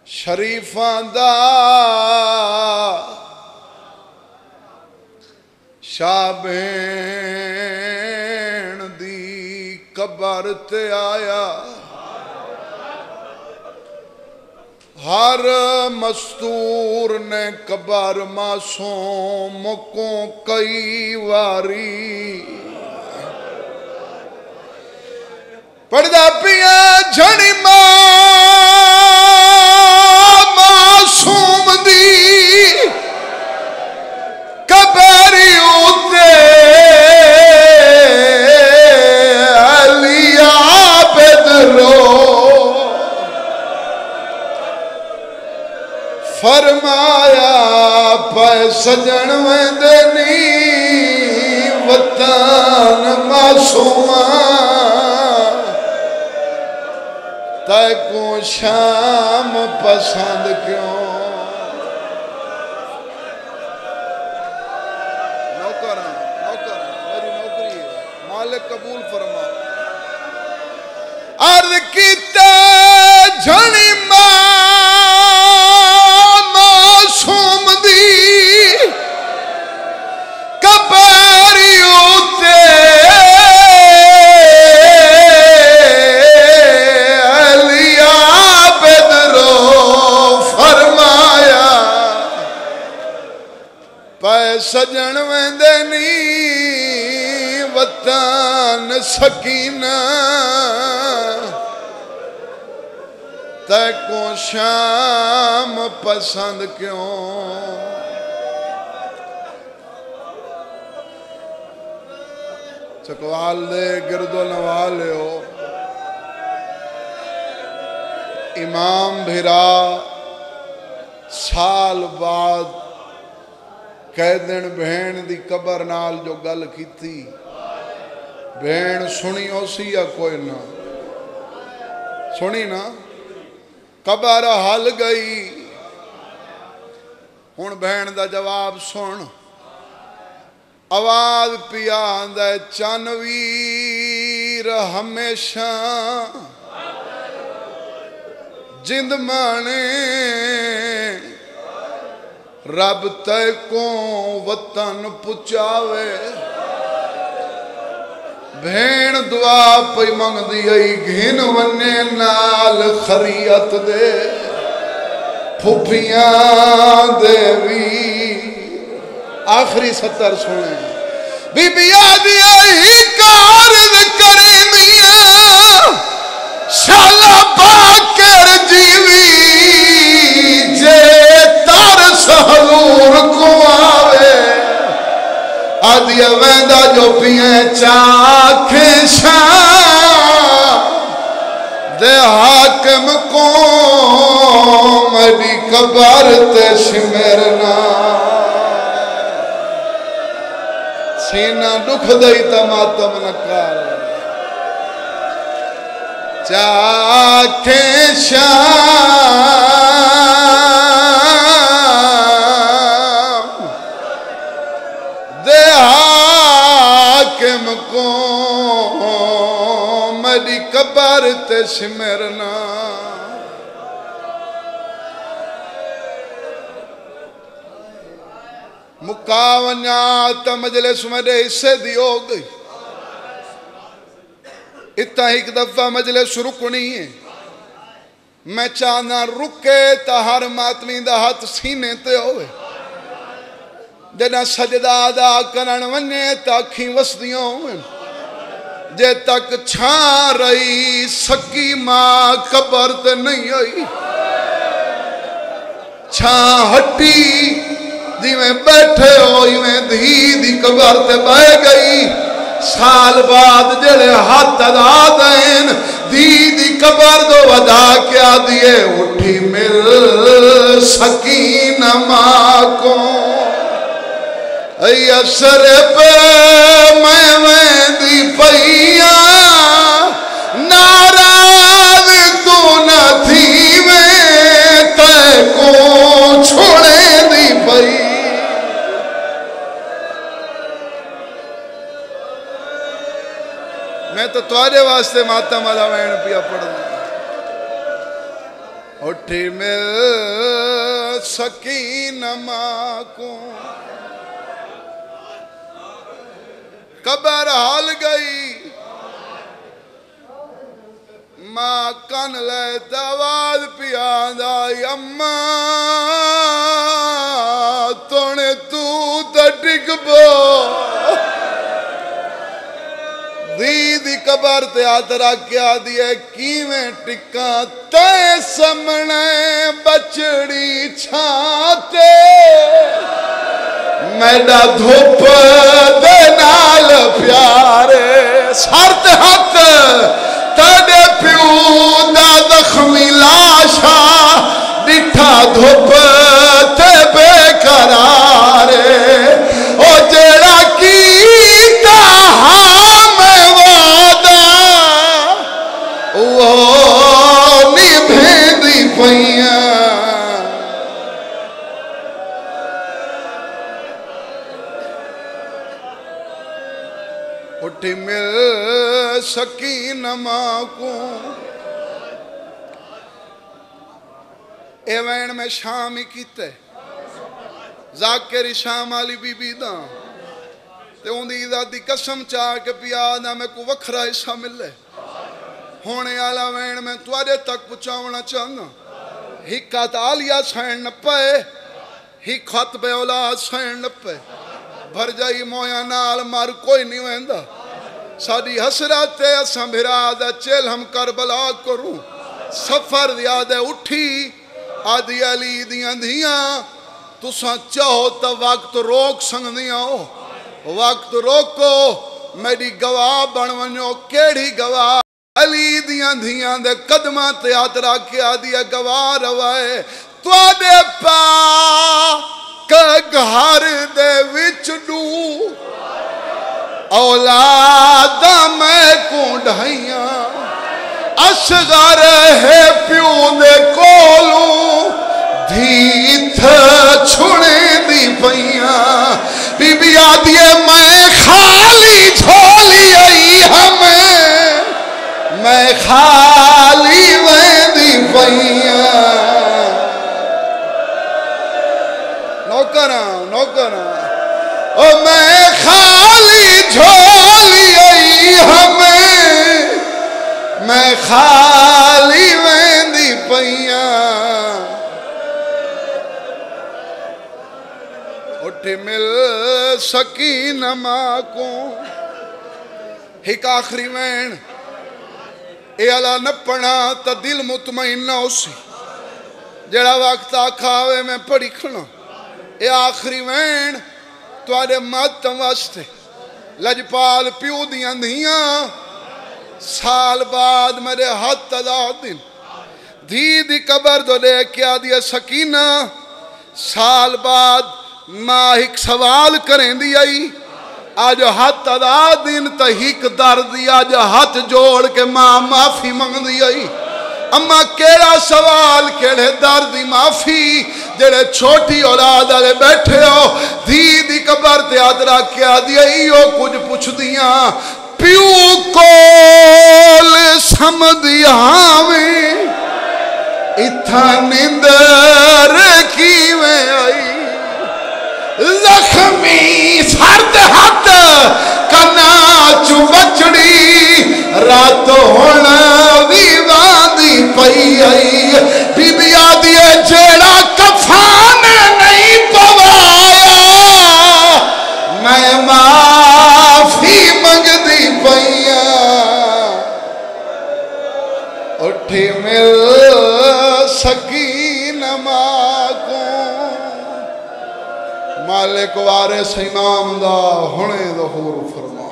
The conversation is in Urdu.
شریفاں دا شاہ بھین دی قبر تے آیا ہر مستور نے قبر معصوم کو کئی واری پڑھدا پیا جھڑی معصوم دی قبری اُتے علی عابد رو فرمایا پہ سجن ویندے نی وطن معصوماں تے کو شام پسند کیوں نوکراں میری نوکری ہے مالک قبول فرما عرض کیتے جھڑی معصوم دی قبری اُتے علی عابد رو فرمایا پے سجن ویندے نی وطن سکینہ تے کو شام پسند کیوں چکوال دے گرد و نوالے ہو امام بھیرا سال بعد قیدن بھین دی قبر نال جو گل کی تھی بھین سنی ہو سی یا کوئی نہ سنی نا قبر حل گئی ہن بہن دا جواب سن آواز پیا آندا چنویر ہمیشہ جند مانے رب تے کو وطن پچاوے بھین دعا پئی منگ دی ای گھن ونے نال خریت دے پھپیاں دے وی آخری سطر سنیں بی بی آدھی ای کارد کریں میاں شالا باکر جیوی جے تار سہلور کو آوے آدھی ویندہ جو پیئے چاکھیں شاہ دے حاکم قوم دی قبر تے شمرنا سینہ دکھ دئی تماتم نکار چاکھیں شاہ دے حاکم قوم دی قبر تے شمرنا مکاونیات مجلس میں دے حصے دی ہو گئی اتنا ایک دفعہ مجلس رکنی ہے میں چاہنا رکے تا ہر ماتمی دا ہاتھ سینے تے ہوئے جنا سجدہ ادا کرن ونے تاکھیں وسدیوں ہوئے جے تک چھان رہی سکی ماں قبر تے نہیں آئی چھان ہٹی دی میں بیٹھے ہوئی میں دھی دی قبر تے بہ گئی سال بعد جڑے ہاتھ ادا دین دی دی قبر دو ودا کیا دیئے اٹھی مل سکین ماں کو ای اثر پہ میں دی پئیاں ناراض تو نہ تھی میں تے کو چھوڑے دی پئی میں تو تمہارے واسطے ماتم والا وین پیا پڑھ دوں اٹھی مل سکینہ ماں کو قبر حال گئی ماں کن لے آواز پیاد آئی اماں تونے تو ٹک پو دی قبر تے ہاتھ رکھ کے آدھی کیویں ٹکا تے سمنے بچڑی چھاتے میڈا دھوپ دے نال پیارے سر تے ہاتھ تیرے پیو دا زخمی لاشا ڈٹھا دھوپ تے بے قرارے او جیڑا کیتا ہم وعدہ وہ نبھیندی پئیاں اٹھی مل سکینہ ماں کو اے وین میں شام ہی کیتے ذاکری شام آلی بی بی دا تے اندھی ذاتی قسم چاہ کے پیادا میں کو وکھرا حصہ ملے ہونے آلا وین میں توارے تک پچاونا چاہنا ہی کات آلیا سین نپے ہی خط بے اولاد سین نپے بھر جائی مویا نال مار کوئی نہیں ویندہ ساڑی حسرات اساں بھرادہ چل ہم کربلا کروں سفر دیادہ اٹھی آدھی علی دیاں دیاں تساں چاہو تا وقت روک سنگ دیاں ہو وقت روکو میری گواہ بنونیو کیڑی گواہ علی دیاں دیاں دے قدمہ تیات راکے آدھی گواہ روائے تو آدھے پا گھر دے وچ ڈو اولاد میں کو ڈھائیاں اصغر ہے پیو دے کولوں دھیت چھوڑے دی پئیاں بی بی آدھیے میں خالی جھولی آئی ہمیں میں خالی ویندی پئیاں نوکراں او میں خالی جھولی آئی ہمیں میں خالی ویندی پئیاں اٹھ مل سکینہ ماں کو ایک آخری وین اے اللہ نپنا تا دل مطمئن نہ اسی جڑا وقت آکھاوے میں پڑھی کھنا اے آخری وین تو آدھے ماتم واسطے لجپال پیو دیاں دیاں سال بعد میرے ہاتھ ادا دن دی قبر دو لے کے آدھی سکینہ سال بعد ماں ایک سوال کریں دی آئی آج ہاتھ ادا دن تا ہیک در دی آج ہاتھ جوڑ کے ماں معافی منگ دی آئی اما کیڑا سوال کیڑے دردی معافی جڑے چھوٹی اولاد آلے بیٹھے ہو دی قبر تے آدرہ کیا دیا ایو کچھ پوچھ دیا پیو کول سمدیا میں اتھا نندر کیویں آئی زخمی سرد ہاتھ کنا چو بچڑی رات ہونا ویواندی پئی آئی بی بی آدھیے جیڑا کفان نہیں پوایا میں معافی منگ دی پئیاں اٹھی مل سکینہ ماں کو مالک وارث امام دا ہونے ظہور فرما